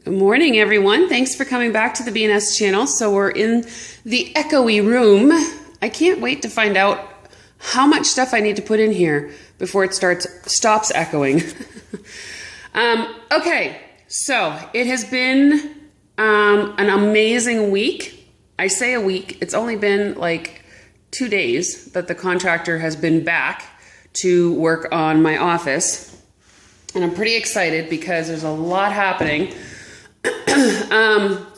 Good morning, everyone. Thanks for coming back to the BNS channel. So we're in the echoey room. I can't wait to find out how much stuff I need to put in here before it stops echoing. Okay, so it has been an amazing week. I say a week. It's only been like 2 days that the contractor has been back to work on my office. And I'm pretty excited because there's a lot happening.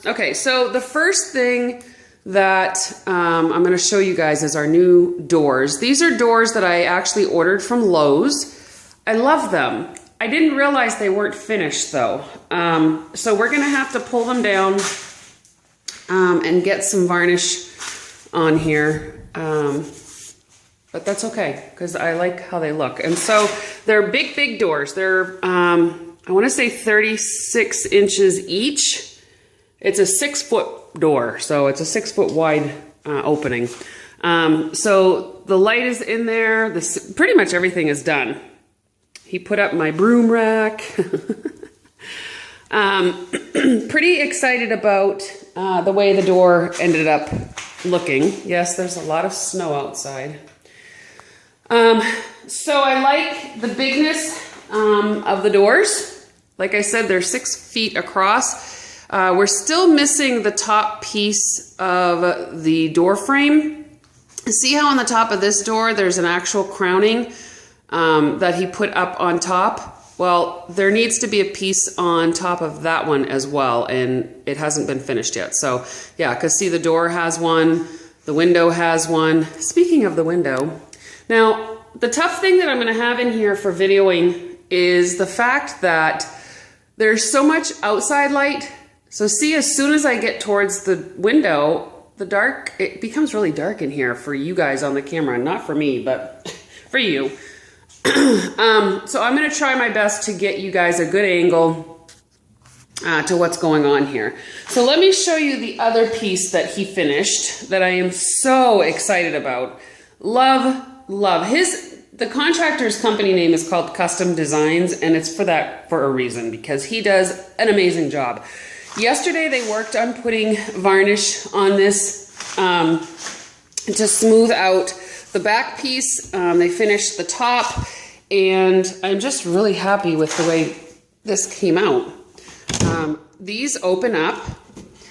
Okay, so the first thing that I'm going to show you guys is our new doors. These are doors that I actually ordered from Lowe's. I love them. I didn't realize they weren't finished though. So we're going to have to pull them down and get some varnish on here. But that's okay because I like how they look. And so they're big doors. They're I want to say 36 inches each. It's a 6-foot door, so it's a 6-foot wide opening. So the light is in there. Pretty much everything is done. He put up my broom rack. Pretty excited about the way the door ended up looking. Yes, there's a lot of snow outside. So I like the bigness of the doors. Like I said, they're 6 feet across. We're still missing the top piece of the door frame. See how on the top of this door, there's an actual crowning that he put up on top? Well, there needs to be a piece on top of that one as well, and it hasn't been finished yet. So yeah, because see, the door has one, the window has one. Speaking of the window, now the tough thing that I'm going to have in here for videoing is the fact that there's so much outside light. So see, as soon as I get towards the window, it becomes really dark in here for you guys on the camera. Not for me, but for you. So I'm going to try my best to get you guys a good angle to what's going on here. So let me show you the other piece that he finished that I am so excited about. Love. The contractor's company name is called Custom Designs, and it's for a reason, because he does an amazing job. Yesterday they worked on putting varnish on this to smooth out the back piece. They finished the top, and I'm just really happy with the way this came out. These open up,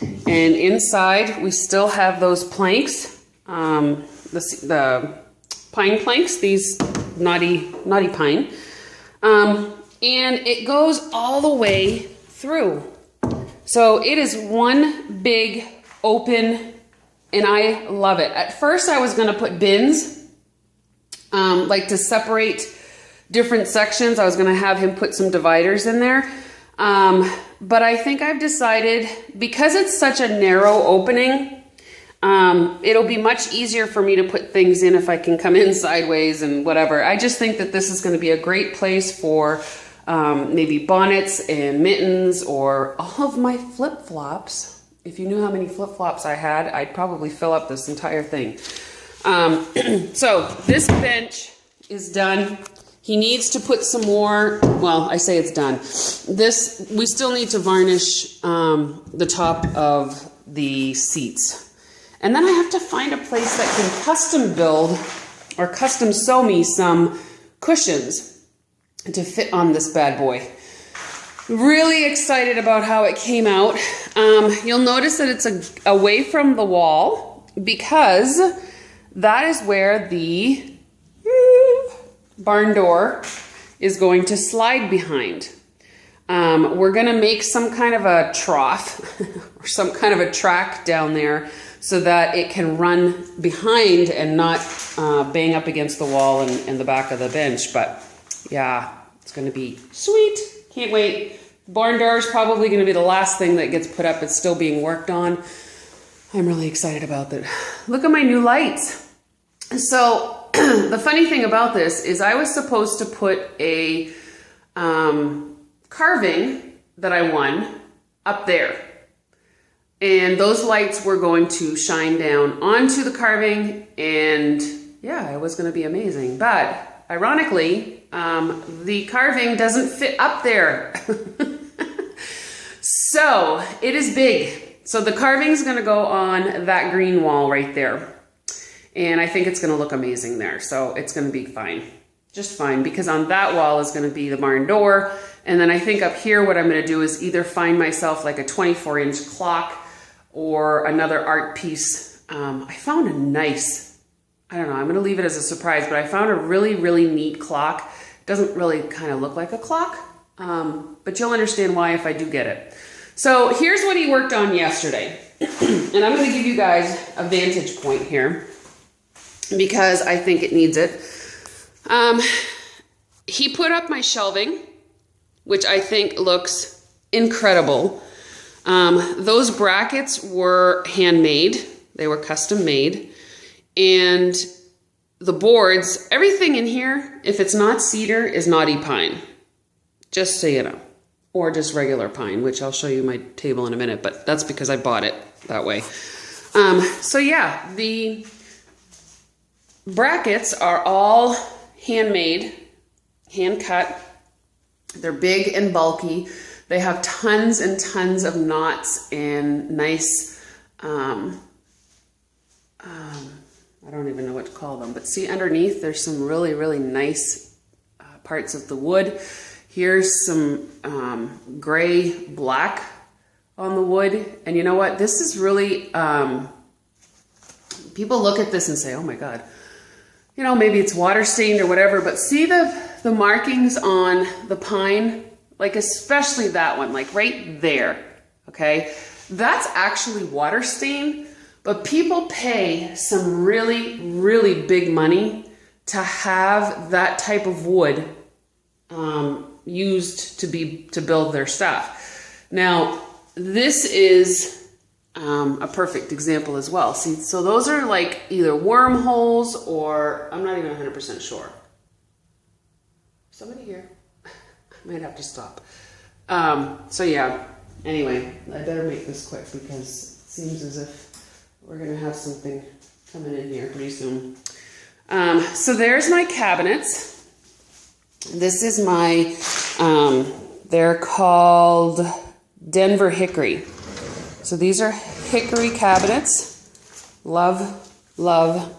and inside we still have those planks, the pine planks, these naughty pine, and it goes all the way through. So it is one big open, and I love it. At first I was going to put bins, like to separate different sections. I was going to have him put some dividers in there. But I think I've decided, because it's such a narrow opening, it'll be much easier for me to put things in if I can come in sideways and whatever. I just think that this is going to be a great place for maybe bonnets and mittens, or all of my flip-flops. If you knew how many flip-flops I had, I'd probably fill up this entire thing. So this bench is done. He needs to put some more, well, I say it's done. We still need to varnish the top of the seats. And then I have to find a place that can custom build or custom sew me some cushions to fit on this bad boy. Really excited about how it came out. You'll notice that it's away from the wall, because that is where the barn door is going to slide behind. We're going to make some kind of a trough or some kind of a track down there so that it can run behind and not bang up against the wall and the back of the bench. But yeah, it's going to be sweet. Can't wait. Barn door is probably going to be the last thing that gets put up. It's still being worked on. I'm really excited about that. Look at my new lights. So the funny thing about this is I was supposed to put a carving that I won up there. And those lights were going to shine down onto the carving, and yeah, it was going to be amazing. But ironically, the carving doesn't fit up there. So it is big. So the carving is going to go on that green wall right there. And I think it's going to look amazing there. So it's going to be fine. Just fine. Because on that wall is going to be the barn door. And then I think up here what I'm going to do is either find myself like a 24-inch clock or another art piece. I found a nice, I don't know, I'm going to leave it as a surprise, but I found a really, really neat clock. It doesn't really kind of look like a clock, but you'll understand why if I do get it. So here's what he worked on yesterday. And I'm going to give you guys a vantage point here because I think it needs it. He put up my shelving, which I think looks incredible. Those brackets were handmade. They were custom made. And the boards, everything in here, if it's not cedar, is knotty pine. Just so you know. Or just regular pine, which I'll show you my table in a minute, but that's because I bought it that way. So yeah, the brackets are all handmade, hand cut. They're big and bulky. They have tons and tons of knots and nice, I don't even know what to call them, but see underneath there's some really, really nice parts of the wood. Here's some gray black on the wood. And you know what? This is really, people look at this and say, oh my God, you know, maybe it's water stained or whatever, but see the markings on the pine, like especially that one, like right there, okay? That's actually water stained, but people pay some really, really big money to have that type of wood used to build their stuff. Now, this is a perfect example as well. See, so those are like either wormholes or I'm not even 100% sure. Somebody here? I might have to stop. So yeah, anyway, I better make this quick because it seems as if we're gonna have something coming in here pretty soon. So there's my cabinets. This is my, they're called Denver Hickory. So these are hickory cabinets. Love, love,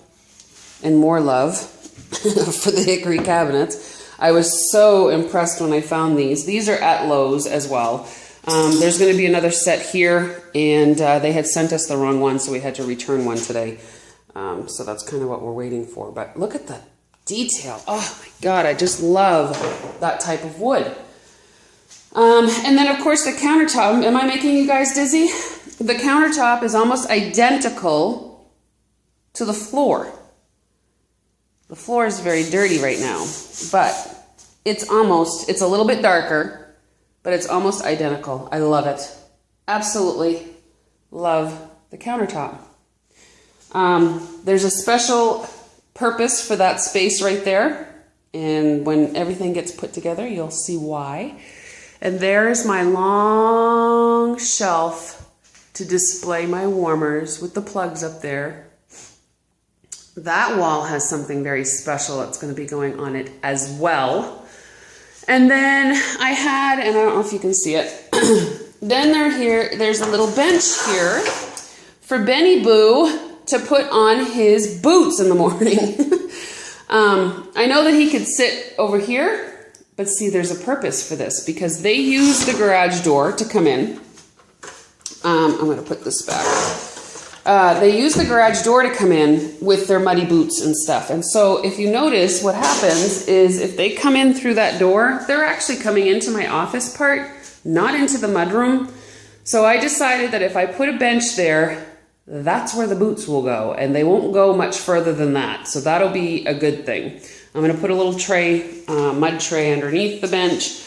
and more love for the hickory cabinets. I was so impressed when I found these. These are at Lowe's as well. There's going to be another set here, and they had sent us the wrong one, so we had to return one today. So that's kind of what we're waiting for. But look at the detail. Oh my God, I just love that type of wood. And then of course the countertop. Am I making you guys dizzy? The countertop is almost identical to the floor. The floor is very dirty right now, but it's a little bit darker, but it's almost identical. I love it. Absolutely love the countertop. There's a special purpose for that space right there. And when everything gets put together, you'll see why. And there's my long shelf to display my warmers with the plugs up there. That wall has something very special that's going to be going on it as well. And then I had, and I don't know if you can see it, then there's a little bench here for Benny Boo to put on his boots in the morning. I know that he could sit over here, but see, there's a purpose for this because they use the garage door to come in. I'm going to put this back. They use the garage door to come in with their muddy boots and stuff. And so if you notice, what happens is if they come in through that door, they're actually coming into my office part, not into the mudroom. So I decided that if I put a bench there, that's where the boots will go, and they won't go much further than that. So that'll be a good thing. I'm going to put a little tray, mud tray underneath the bench.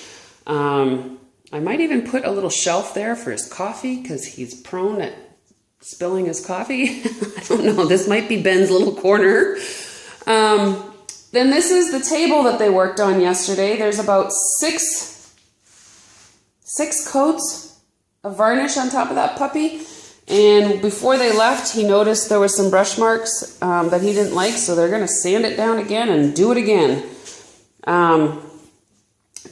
I might even put a little shelf there for his coffee because he's prone at spilling his coffee. I don't know. This might be Ben's little corner. Then this is the table that they worked on yesterday. There's about six coats of varnish on top of that puppy. And before they left, he noticed there was some brush marks that he didn't like, so they're going to sand it down again and do it again.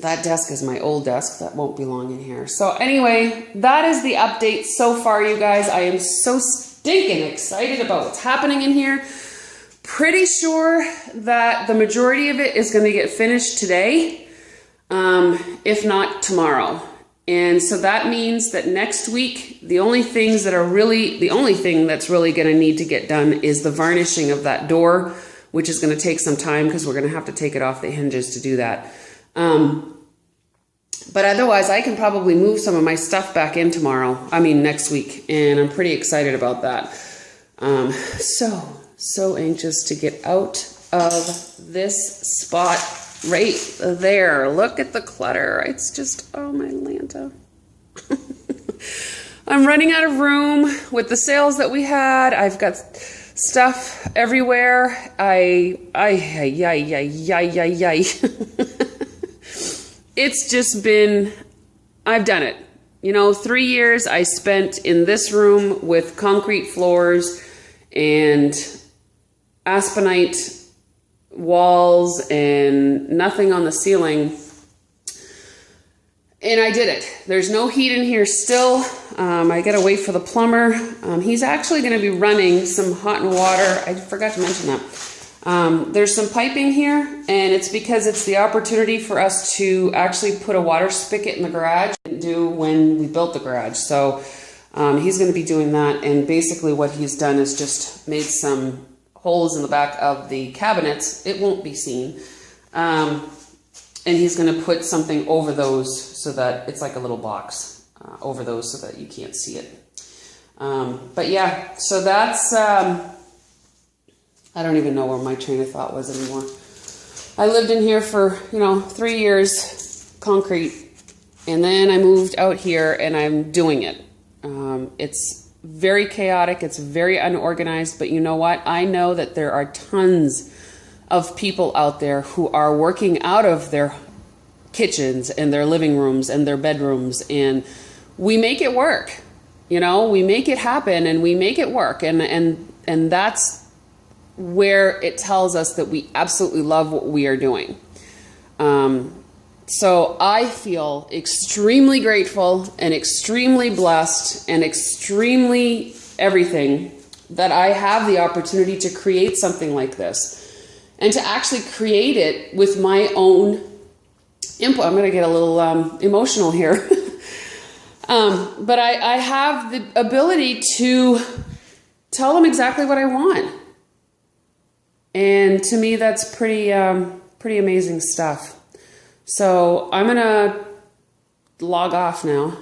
That desk is my old desk. That won't belong in here. So anyway, that is the update so far, you guys. I am so stinking excited about what's happening in here. Pretty sure that the majority of it is going to get finished today, if not tomorrow. And so that means that next week, the only thing that's really going to need to get done is the varnishing of that door, which is going to take some time because we're going to have to take it off the hinges to do that. But otherwise, I can probably move some of my stuff back in next week, and I'm pretty excited about that. So anxious to get out of this spot right there. Look at the clutter. It's just, oh my Lanta. I'm running out of room with the sales that we had. I've got stuff everywhere. It's just been, I've done it. 3 years I spent in this room with concrete floors and aspenite walls and nothing on the ceiling. And I did it. There's no heat in here still. I gotta wait for the plumber. He's actually gonna be running some hot and water. I forgot to mention that. There's some piping here, and it's because it's the opportunity for us to actually put a water spigot in the garage and do when we built the garage. So he's going to be doing that, and basically what he's done is just made some holes in the back of the cabinets. It won't be seen. And he's going to put something over those so that it's like a little box over those so that you can't see it. But yeah, so that's... I don't even know where my train of thought was anymore. I lived in here for, 3 years, concrete, and then I moved out here and I'm doing it. It's very chaotic, it's very unorganized, but you know what? I know that there are tons of people out there who are working out of their kitchens and their living rooms and their bedrooms, and we make it work. We make it happen and we make it work, and that's where it tells us that we absolutely love what we are doing. So I feel extremely grateful and extremely blessed and extremely everything that I have the opportunity to create something like this and to actually create it with my own input. I'm going to get a little emotional here. But I have the ability to tell them exactly what I want. And to me, that's pretty amazing stuff. So I'm going to log off now.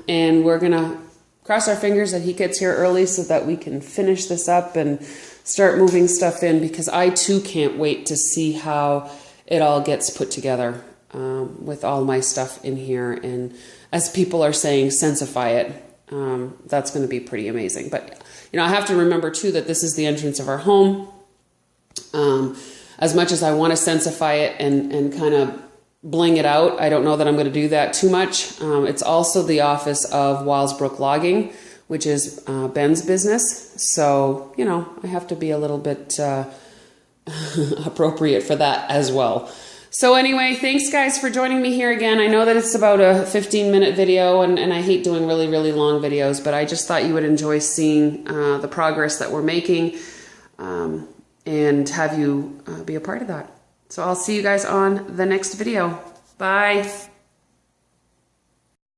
And we're going to cross our fingers that he gets here early so that we can finish this up and start moving stuff in, because I too can't wait to see how it all gets put together with all my stuff in here. And as people are saying, Scentsify it. That's going to be pretty amazing. But, I have to remember too that this is the entrance of our home. As much as I want to Scentsify it and kind of bling it out, I don't know that I'm going to do that too much. It's also the office of Wilesbrook Logging, which is Ben's business. So, I have to be a little bit appropriate for that as well. So anyway, thanks guys for joining me here again. I know that it's about a 15-minute video, and I hate doing really, really long videos, but I just thought you would enjoy seeing the progress that we're making. And have you be a part of that. So I'll see you guys on the next video. Bye.